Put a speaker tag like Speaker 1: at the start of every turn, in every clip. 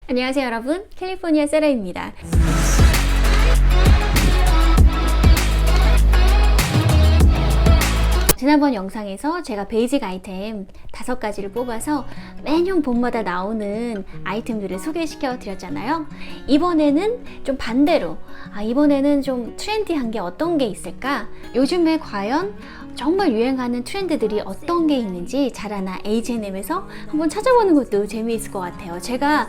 Speaker 1: 안녕하세요 여러분, 캘리포니아 세라입니다. 지난번 영상에서 제가 베이직 아이템 5가지를 뽑아서 매년 봄마다 나오는 아이템들을 소개시켜 드렸잖아요. 이번에는 좀 반대로 이번에는 좀 트렌디한 게 어떤 게 있을까? 요즘에 과연 정말 유행하는 트렌드들이 어떤 게 있는지 자라나 H&M에서 한번 찾아보는 것도 재미있을 것 같아요. 제가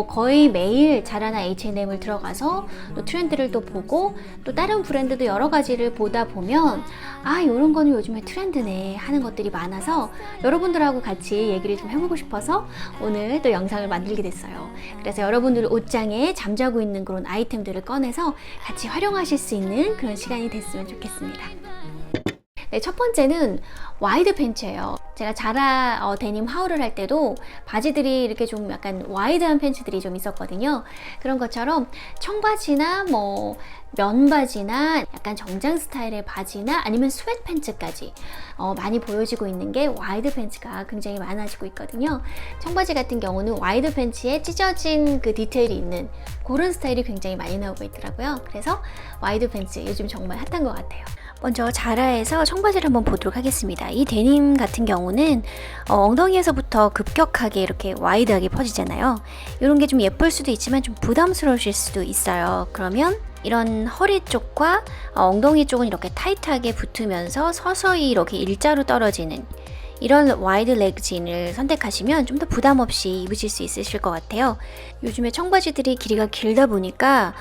Speaker 1: 거의 매일 자라나 H&M을 들어가서 또 트렌드를 또 보고 또 다른 브랜드도 여러 가지를 보다 보면 이런 거는 요즘에 트렌드네 하는 것들이 많아서 여러분들하고 같이 얘기를 좀 해보고 싶어서 오늘 또 영상을 만들게 됐어요. 그래서 여러분들 옷장에 잠자고 있는 그런 아이템들을 꺼내서 같이 활용하실 수 있는 그런 시간이 됐으면 좋겠습니다. 네, 첫 번째는 와이드 팬츠예요. 제가 자라 데님 하울을 할 때도 바지들이 이렇게 좀 약간 와이드한 팬츠들이 좀 있었거든요. 그런 것처럼 청바지나 뭐 면바지나 약간 정장 스타일의 바지나 아니면 스웨트 팬츠까지 많이 보여지고 있는 게 와이드 팬츠가 굉장히 많아지고 있거든요. 청바지 같은 경우는 와이드 팬츠에 찢어진 그 디테일이 있는 그런 스타일이 굉장히 많이 나오고 있더라고요. 그래서 와이드 팬츠 요즘 정말 핫한 것 같아요. 먼저 자라에서 청바지를 한번 보도록 하겠습니다. 이 데님 같은 경우는 엉덩이에서부터 급격하게 이렇게 와이드하게 퍼지잖아요. 이런 게 좀 예쁠 수도 있지만 좀 부담스러우실 수도 있어요. 그러면 이런 허리 쪽과 엉덩이 쪽은 이렇게 타이트하게 붙으면서 서서히 이렇게 일자로 떨어지는 이런 와이드 레그진을 선택하시면 좀 더 부담 없이 입으실 수 있으실 것 같아요. 요즘에 청바지들이 길이가 길다 보니까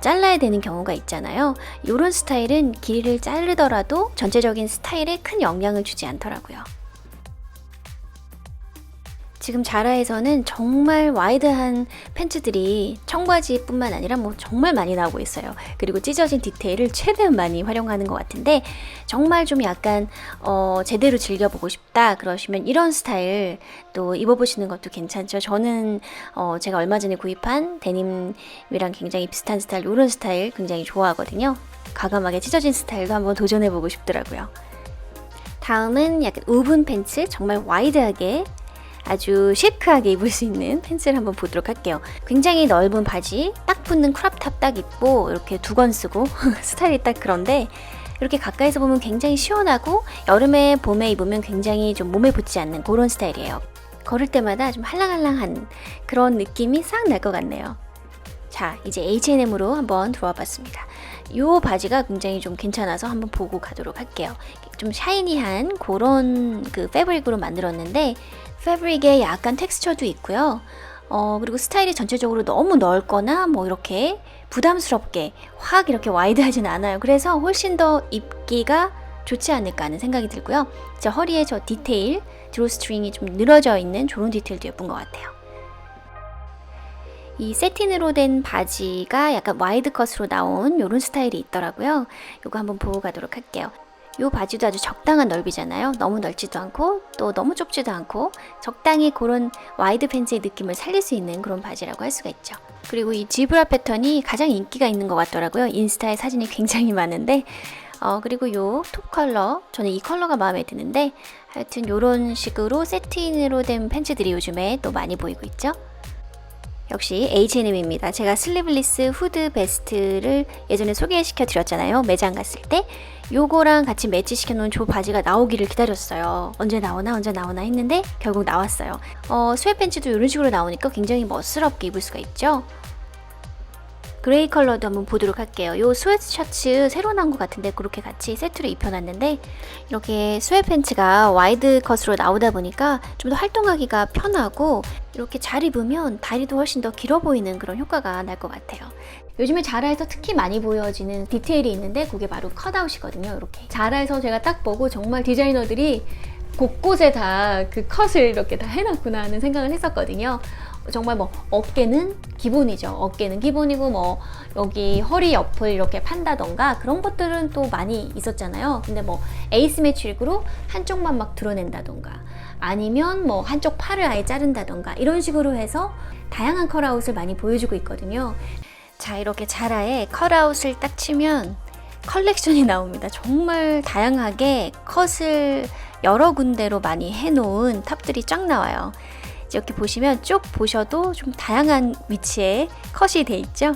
Speaker 1: 잘라야 되는 경우가 있잖아요. 이런 스타일은 길이를 자르더라도 전체적인 스타일에 큰 영향을 주지 않더라고요. 지금 자라에서는 정말 와이드한 팬츠들이 청바지뿐만 아니라 정말 많이 나오고 있어요. 그리고 찢어진 디테일을 최대한 많이 활용하는 것 같은데 정말 좀 약간 제대로 즐겨보고 싶다 그러시면 이런 스타일 또 입어보시는 것도 괜찮죠. 저는 제가 얼마 전에 구입한 데님이랑 굉장히 비슷한 스타일, 이런 스타일 굉장히 좋아하거든요. 과감하게 찢어진 스타일도 한번 도전해보고 싶더라고요. 다음은 약간 우분 팬츠, 정말 와이드하게 아주 시크하게 입을 수 있는 팬츠를 한번 보도록 할게요. 굉장히 넓은 바지, 딱 붙는 크롭탑 딱 입고 이렇게 두 건 쓰고 스타일이 딱 그런데 이렇게 가까이서 보면 굉장히 시원하고 여름에 봄에 입으면 굉장히 좀 몸에 붙지 않는 그런 스타일이에요. 걸을 때마다 좀 할랑할랑한 그런 느낌이 싹 날 것 같네요. 자, 이제 H&M으로 한번 들어와 봤습니다. 이 바지가 굉장히 좀 괜찮아서 한번 보고 가도록 할게요. 좀 샤이니한 그런 그 패브릭으로 만들었는데 패브릭에 약간 텍스처도 있고요. 그리고 스타일이 전체적으로 너무 넓거나 이렇게 부담스럽게 확 이렇게 와이드하진 않아요. 그래서 훨씬 더 입기가 좋지 않을까 하는 생각이 들고요. 저 허리에 저 디테일, 드로스트링이 좀 늘어져 있는 저런 디테일도 예쁜 것 같아요. 이 세틴으로 된 바지가 약간 와이드 컷으로 나온 이런 스타일이 있더라고요. 이거 한번 보고 가도록 할게요. 이 바지도 아주 적당한 넓이잖아요. 너무 넓지도 않고 또 너무 좁지도 않고 적당히 그런 와이드 팬츠의 느낌을 살릴 수 있는 그런 바지라고 할 수가 있죠. 그리고 이 지브라 패턴이 가장 인기가 있는 것 같더라고요. 인스타에 사진이 굉장히 많은데 그리고 이 톱 컬러, 저는 이 컬러가 마음에 드는데 하여튼 이런 식으로 세틴으로 된 팬츠들이 요즘에 또 많이 보이고 있죠. 역시 H&M입니다. 제가 슬리블리스 후드 베스트를 예전에 소개시켜 드렸잖아요. 매장 갔을 때 요거랑 같이 매치시켜 놓은 저 바지가 나오기를 기다렸어요. 언제 나오나 했는데 결국 나왔어요. 스웨트 팬츠도 이런 식으로 나오니까 굉장히 멋스럽게 입을 수가 있죠. 그레이 컬러도 한번 보도록 할게요. 요 스웨트 셔츠 새로 나온 것 같은데 그렇게 같이 세트로 입혀놨는데 이렇게 스웨트 팬츠가 와이드 컷으로 나오다 보니까 좀 더 활동하기가 편하고 이렇게 잘 입으면 다리도 훨씬 더 길어 보이는 그런 효과가 날 것 같아요. 요즘에 자라에서 특히 많이 보여지는 디테일이 있는데 그게 바로 컷아웃이거든요. 이렇게 자라에서 제가 딱 보고 정말 디자이너들이 곳곳에 다 그 컷을 이렇게 다 해놨구나 하는 생각을 했었거든요. 정말 어깨는 기본이죠. 어깨는 기본이고 여기 허리 옆을 이렇게 판다던가 그런 것들은 또 많이 있었잖아요. 근데 에이시메트릭으로 한쪽만 막 드러낸다던가 아니면 한쪽 팔을 아예 자른다던가 이런 식으로 해서 다양한 컷아웃을 많이 보여주고 있거든요. 자, 이렇게 자라에 컷아웃을 딱 치면 컬렉션이 나옵니다. 정말 다양하게 컷을 여러 군데로 많이 해놓은 탑들이 쫙 나와요. 이렇게 보시면 쭉 보셔도 좀 다양한 위치에 컷이 돼 있죠.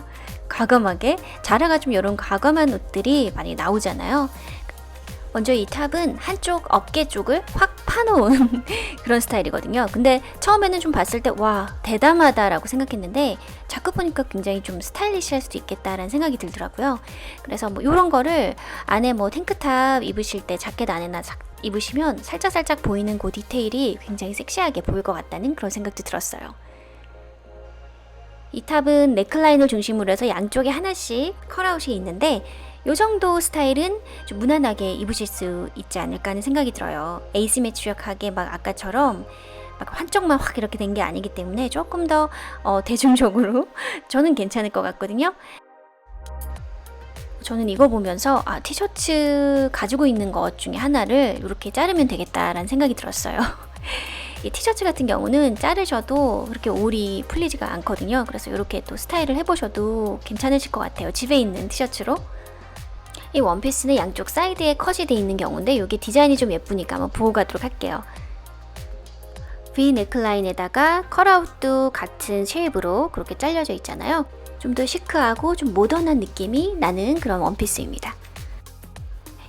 Speaker 1: 과감하게 자라가 좀 이런 과감한 옷들이 많이 나오잖아요. 먼저 이 탑은 한쪽 어깨 쪽을 확 파놓은 그런 스타일이거든요. 근데 처음에는 좀 봤을 때 와 대담하다라고 생각했는데 자꾸 보니까 굉장히 좀 스타일리시할 수도 있겠다라는 생각이 들더라고요. 그래서 뭐 이런 거를 안에 뭐 탱크탑 입으실 때 자켓 안에나 입으시면 살짝살짝 보이는 그 디테일이 굉장히 섹시하게 보일 것 같다는 그런 생각도 들었어요. 이 탑은 넥라인을 중심으로 해서 양쪽에 하나씩 컬아웃이 있는데 이 정도 스타일은 좀 무난하게 입으실 수 있지 않을까 하는 생각이 들어요. 에이시메트릭하게 막 아까처럼 막 한쪽만 확 이렇게 된 게 아니기 때문에 조금 더 대중적으로 저는 괜찮을 것 같거든요. 저는 이거 보면서 티셔츠 가지고 있는 것 중에 하나를 이렇게 자르면 되겠다라는 생각이 들었어요. 이 티셔츠 같은 경우는 자르셔도 그렇게 올이 풀리지가 않거든요. 그래서 이렇게 또 스타일을 해보셔도 괜찮으실 것 같아요. 집에 있는 티셔츠로. 이 원피스는 양쪽 사이드에 컷이 돼 있는 경우인데 이게 디자인이 좀 예쁘니까 한번 보고 가도록 할게요. V 넥라인에다가 컬아웃도 같은 쉐입으로 그렇게 잘려져 있잖아요. 좀 더 시크하고 좀 모던한 느낌이 나는 그런 원피스입니다.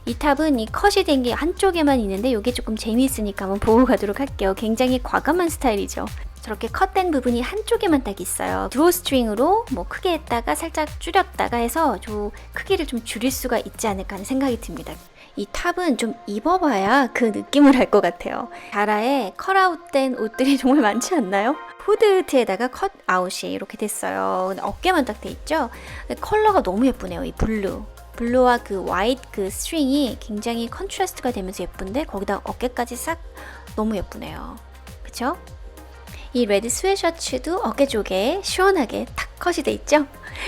Speaker 1: 이 탑은 이 컷이 된 게 한쪽에만 있는데 이게 조금 재미있으니까 한번 보고 가도록 할게요. 굉장히 과감한 스타일이죠. 저렇게 컷된 부분이 한쪽에만 딱 있어요. 드로스트링으로 뭐 크게 했다가 살짝 줄였다가 해서 저 크기를 좀 줄일 수가 있지 않을까 하는 생각이 듭니다. 이 탑은 좀 입어봐야 그 느낌을 알 것 같아요. 자라에 컷아웃된 옷들이 정말 많지 않나요? 후드티에다가 컷아웃이 이렇게 됐어요. 근데 어깨만 딱 돼 있죠? 근데 컬러가 너무 예쁘네요. 이 블루와 그 화이트 그 스트링이 굉장히 컨트라스트가 되면서 예쁜데 거기다 어깨까지 싹 너무 예쁘네요. 그쵸? 이 레드 스웨셔츠도 어깨 쪽에 시원하게 탁 컷이 돼 있죠?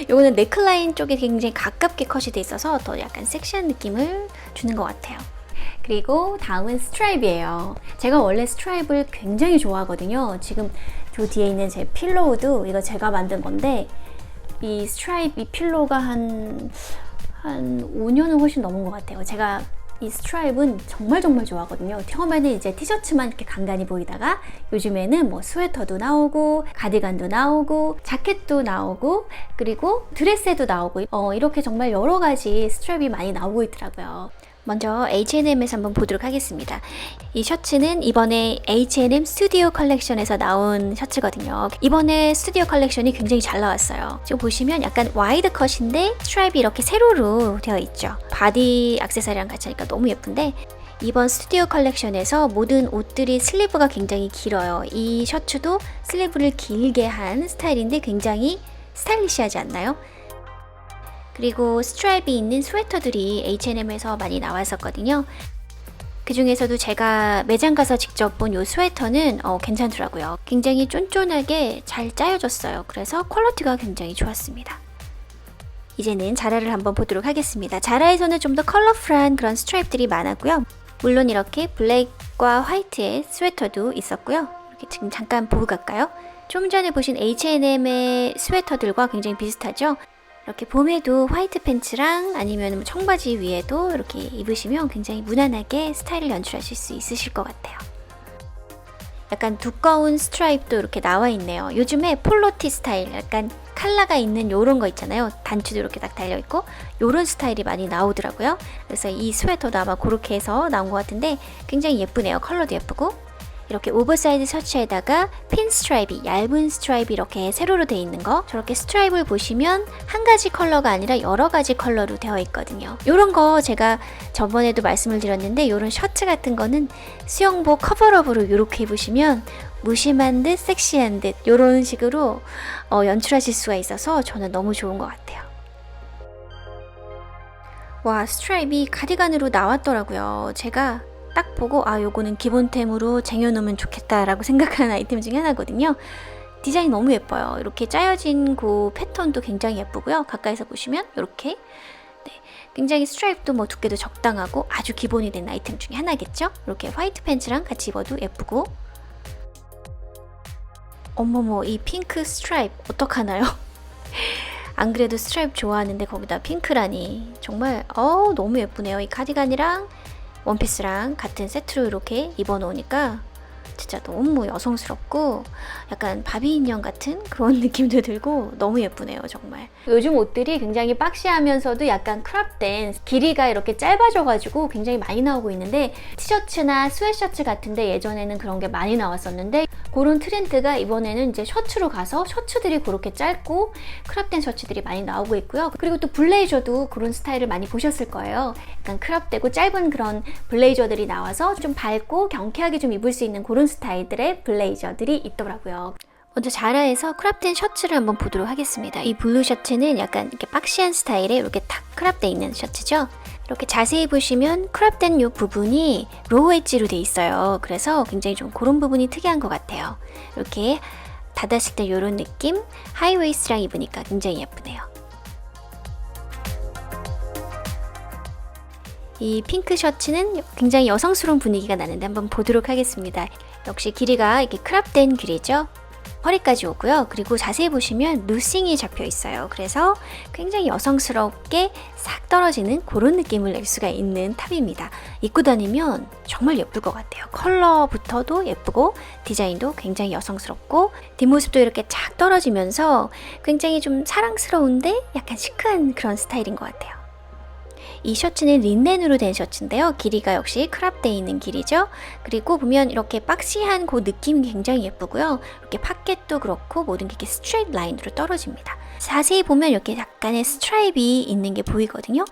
Speaker 1: 요거는 넥라인 쪽에 굉장히 가깝게 컷이 돼 있어서 더 약간 섹시한 느낌을 주는 것 같아요. 그리고 다음은 스트라이프예요. 제가 원래 스트라이프를 굉장히 좋아하거든요. 지금 저 뒤에 있는 제 필로우도 이거 제가 만든 건데 이 스트라이프 이 필로우가 한 5년은 훨씬 넘은 것 같아요. 제가 이 스트라이프는 정말 좋아하거든요. 처음에는 이제 티셔츠만 이렇게 간간히 보이다가 요즘에는 뭐 스웨터도 나오고 가디건도 나오고 자켓도 나오고 그리고 드레스에도 나오고 이렇게 정말 여러 가지 스트라이프가 많이 나오고 있더라고요. 먼저 H&M에서 한번 보도록 하겠습니다. 이 셔츠는 이번에 H&M 스튜디오 컬렉션에서 나온 셔츠거든요. 이번에 스튜디오 컬렉션이 굉장히 잘 나왔어요. 지금 보시면 약간 와이드 컷인데 스트라이프 이렇게 세로로 되어 있죠. 바디 액세서리랑 같이 하니까 너무 예쁜데 이번 스튜디오 컬렉션에서 모든 옷들이 슬리브가 굉장히 길어요. 이 셔츠도 슬리브를 길게 한 스타일인데 굉장히 스타일리시하지 않나요? 그리고 스트라이프 있는 스웨터들이 H&M에서 많이 나왔었거든요. 그 중에서도 제가 매장 가서 직접 본 이 스웨터는 괜찮더라고요. 굉장히 쫀쫀하게 잘 짜여졌어요. 그래서 퀄리티가 굉장히 좋았습니다. 이제는 자라를 한번 보도록 하겠습니다. 자라에서는 좀 더 컬러풀한 그런 스트라이프들이 많았고요. 물론 이렇게 블랙과 화이트의 스웨터도 있었고요. 이렇게 지금 잠깐 보고 갈까요? 좀 전에 보신 H&M의 스웨터들과 굉장히 비슷하죠? 이렇게 봄에도 화이트 팬츠랑 아니면 청바지 위에도 이렇게 입으시면 굉장히 무난하게 스타일을 연출하실 수 있으실 것 같아요. 약간 두꺼운 스트라이프도 이렇게 나와 있네요. 요즘에 폴로티 스타일, 약간 칼라가 있는 요런 거 있잖아요. 단추도 이렇게 딱 달려있고 요런 스타일이 많이 나오더라고요. 그래서 이 스웨터도 아마 그렇게 해서 나온 것 같은데 굉장히 예쁘네요. 컬러도 예쁘고 이렇게 오버사이즈 셔츠에다가 핀 스트라이프, 얇은 스트라이프 이렇게 세로로 되어 있는 거 저렇게 스트라이프를 보시면 한 가지 컬러가 아니라 여러 가지 컬러로 되어 있거든요. 이런 거 제가 저번에도 말씀을 드렸는데 이런 셔츠 같은 거는 수영복 커버업으로 이렇게 입으시면 무심한 듯 섹시한 듯 이런 식으로 연출하실 수가 있어서 저는 너무 좋은 것 같아요. 와, 스트라이프이 가디건으로 나왔더라고요. 제가 딱 보고 요거는 기본템으로 쟁여놓으면 좋겠다라고 생각하는 아이템 중에 하나거든요. 디자인 너무 예뻐요. 이렇게 짜여진 그 패턴도 굉장히 예쁘고요. 가까이서 보시면 이렇게 굉장히 스트라이프도 뭐 두께도 적당하고 아주 기본이 된 아이템 중에 하나겠죠. 이렇게 화이트 팬츠랑 같이 입어도 예쁘고 어머머 이 핑크 스트라이프 어떡하나요? 안 그래도 스트라이프 좋아하는데 거기다 핑크라니 정말 너무 예쁘네요. 이 카디건이랑 원피스랑 같은 세트로 이렇게 입어놓으니까 진짜 너무 여성스럽고 약간 바비 인형 같은 그런 느낌도 들고 너무 예쁘네요, 정말. 요즘 옷들이 굉장히 박시하면서도 약간 크롭된 길이가 이렇게 짧아져가지고 굉장히 많이 나오고 있는데, 티셔츠나 스웨셔츠 같은데 예전에는 그런 게 많이 나왔었는데 그런 트렌드가 이번에는 이제 셔츠로 가서 셔츠들이 그렇게 짧고 크롭된 셔츠들이 많이 나오고 있고요. 그리고 또 블레이저도 그런 스타일을 많이 보셨을 거예요. 약간 크롭되고 짧은 그런 블레이저들이 나와서 좀 밝고 경쾌하게 좀 입을 수 있는 그런 스타일들의 블레이저들이 있더라고요. 먼저 자라에서 크롭된 셔츠를 한번 보도록 하겠습니다. 이 블루 셔츠는 약간 이렇게 박시한 스타일에 이렇게 탁 크롭되어 있는 셔츠죠. 이렇게 자세히 보시면 크롭된 이 부분이 로우 엣지로 돼 있어요. 그래서 굉장히 좀 그런 부분이 특이한 것 같아요. 이렇게 닫았을 때 이런 느낌, 하이웨이스트랑 입으니까 굉장히 예쁘네요. 이 핑크 셔츠는 굉장히 여성스러운 분위기가 나는데 한번 보도록 하겠습니다. 역시 길이가 이렇게 크롭된 길이죠. 허리까지 오고요. 그리고 자세히 보시면 루싱이 잡혀 있어요. 그래서 굉장히 여성스럽게 싹 떨어지는 그런 느낌을 낼 수가 있는 탑입니다. 입고 다니면 정말 예쁠 것 같아요. 컬러부터도 예쁘고 디자인도 굉장히 여성스럽고 뒷모습도 이렇게 착 떨어지면서 굉장히 좀 사랑스러운데 약간 시크한 그런 스타일인 것 같아요. 이 셔츠는 린넨으로 된 셔츠인데요. 길이가 역시 크롭되어 있는 길이죠. 그리고 보면 이렇게 박시한 그 느낌이 굉장히 예쁘고요. 이렇게 파켓도 그렇고 모든 게 이렇게 스트레이트 라인으로 떨어집니다. 자세히 보면 이렇게 약간의 스트라이프이 있는 게 보이거든요.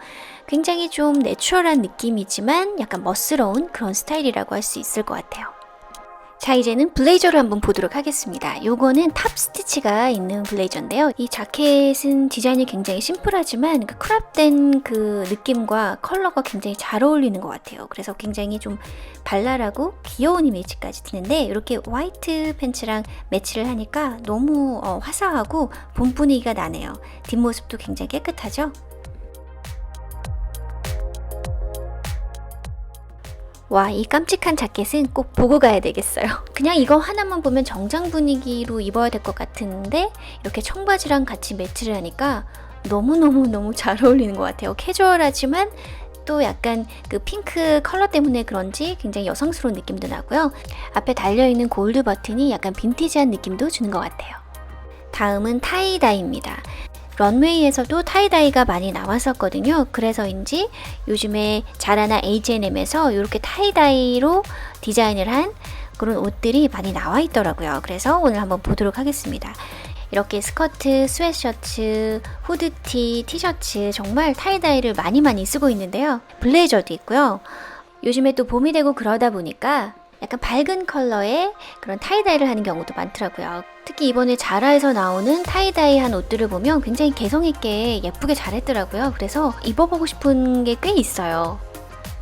Speaker 1: 굉장히 좀 내추럴한 느낌이지만 약간 멋스러운 그런 스타일이라고 할 수 있을 것 같아요. 자, 이제는 블레이저를 한번 보도록 하겠습니다. 요거는 탑 스티치가 있는 블레이저인데요. 이 자켓은 디자인이 굉장히 심플하지만 그 크롭된 그 느낌과 컬러가 굉장히 잘 어울리는 것 같아요. 그래서 굉장히 좀 발랄하고 귀여운 이미지까지 드는데 이렇게 화이트 팬츠랑 매치를 하니까 너무 화사하고 봄 분위기가 나네요. 뒷모습도 굉장히 깨끗하죠? 와, 이 깜찍한 자켓은 꼭 보고 가야 되겠어요. 그냥 이거 하나만 보면 정장 분위기로 입어야 될 것 같은데 이렇게 청바지랑 같이 매치를 하니까 너무너무 잘 어울리는 것 같아요. 캐주얼하지만 또 약간 그 핑크 컬러 때문에 그런지 굉장히 여성스러운 느낌도 나고요. 앞에 달려있는 골드 버튼이 약간 빈티지한 느낌도 주는 것 같아요. 다음은 타이다이입니다. 런웨이에서도 타이다이가 많이 나왔었거든요. 그래서인지 요즘에 자라나 H&M에서 이렇게 타이다이로 디자인을 한 그런 옷들이 많이 나와 있더라고요. 그래서 오늘 한번 보도록 하겠습니다. 이렇게 스커트, 스웨셔츠, 후드티, 티셔츠 정말 타이다이를 많이 쓰고 있는데요. 블레이저도 있고요. 요즘에 또 봄이 되고 그러다 보니까 약간 밝은 컬러의 그런 타이다이를 하는 경우도 많더라고요. 특히 이번에 자라에서 나오는 타이다이 한 옷들을 보면 굉장히 개성있게 예쁘게 잘했더라고요. 그래서 입어보고 싶은 게 꽤 있어요.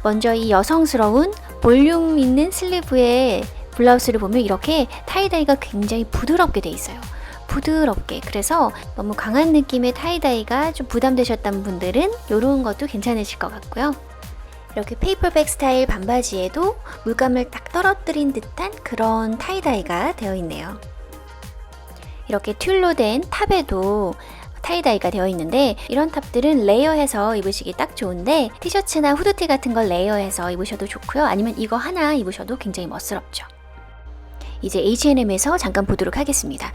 Speaker 1: 먼저 이 여성스러운 볼륨 있는 슬리브의 블라우스를 보면 이렇게 타이다이가 굉장히 부드럽게 돼 있어요. 부드럽게. 그래서 너무 강한 느낌의 타이다이가 좀 부담되셨던 분들은 이런 것도 괜찮으실 것 같고요. 이렇게 페이퍼백 스타일 반바지에도 물감을 딱 떨어뜨린 듯한 그런 타이다이가 되어 있네요. 이렇게 튤로 된 탑에도 타이다이가 되어 있는데 이런 탑들은 레이어해서 입으시기 딱 좋은데 티셔츠나 후드티 같은 걸 레이어해서 입으셔도 좋고요. 아니면 이거 하나 입으셔도 굉장히 멋스럽죠. 이제 H&M에서 잠깐 보도록 하겠습니다.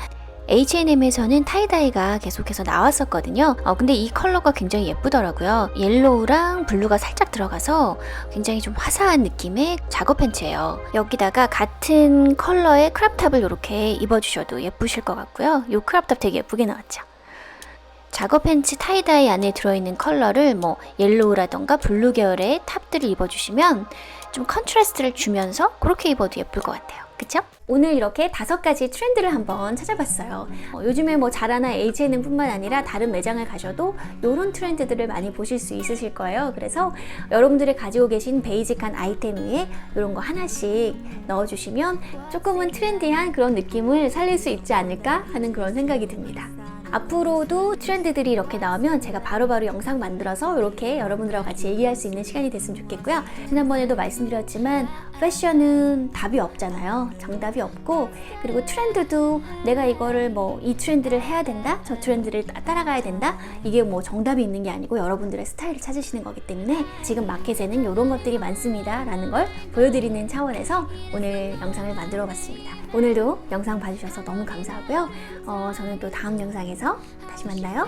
Speaker 1: H&M에서는 타이다이가 계속해서 나왔었거든요. 근데 이 컬러가 굉장히 예쁘더라고요. 옐로우랑 블루가 살짝 들어가서 굉장히 좀 화사한 느낌의 작업 팬츠예요. 여기다가 같은 컬러의 크롭탑을 이렇게 입어주셔도 예쁘실 것 같고요. 이 크롭탑 되게 예쁘게 나왔죠. 작업 팬츠 타이다이 안에 들어있는 컬러를 뭐 옐로우라던가 블루 계열의 탑들을 입어주시면 좀 컨트라스트를 주면서 그렇게 입어도 예쁠 것 같아요. 그쵸? 오늘 이렇게 5가지 트렌드를 한번 찾아봤어요. 요즘에 뭐 자라나 H&M 뿐만 아니라 다른 매장을 가셔도 이런 트렌드들을 많이 보실 수 있으실 거예요. 그래서 여러분들이 가지고 계신 베이직한 아이템 위에 이런 거 하나씩 넣어주시면 조금은 트렌디한 그런 느낌을 살릴 수 있지 않을까 하는 그런 생각이 듭니다. 앞으로도 트렌드들이 이렇게 나오면 제가 바로바로 영상 만들어서 이렇게 여러분들하고 같이 얘기할 수 있는 시간이 됐으면 좋겠고요. 지난번에도 말씀드렸지만 패션은 답이 없잖아요. 정답이 없고, 그리고 트렌드도 내가 이거를 뭐 이 트렌드를 해야 된다, 저 트렌드를 따라가야 된다, 이게 뭐 정답이 있는 게 아니고 여러분들의 스타일을 찾으시는 거기 때문에 지금 마켓에는 이런 것들이 많습니다 라는 걸 보여드리는 차원에서 오늘 영상을 만들어 봤습니다. 오늘도 영상 봐주셔서 너무 감사하고요. 저는 또 다음 영상에서 다시 만나요.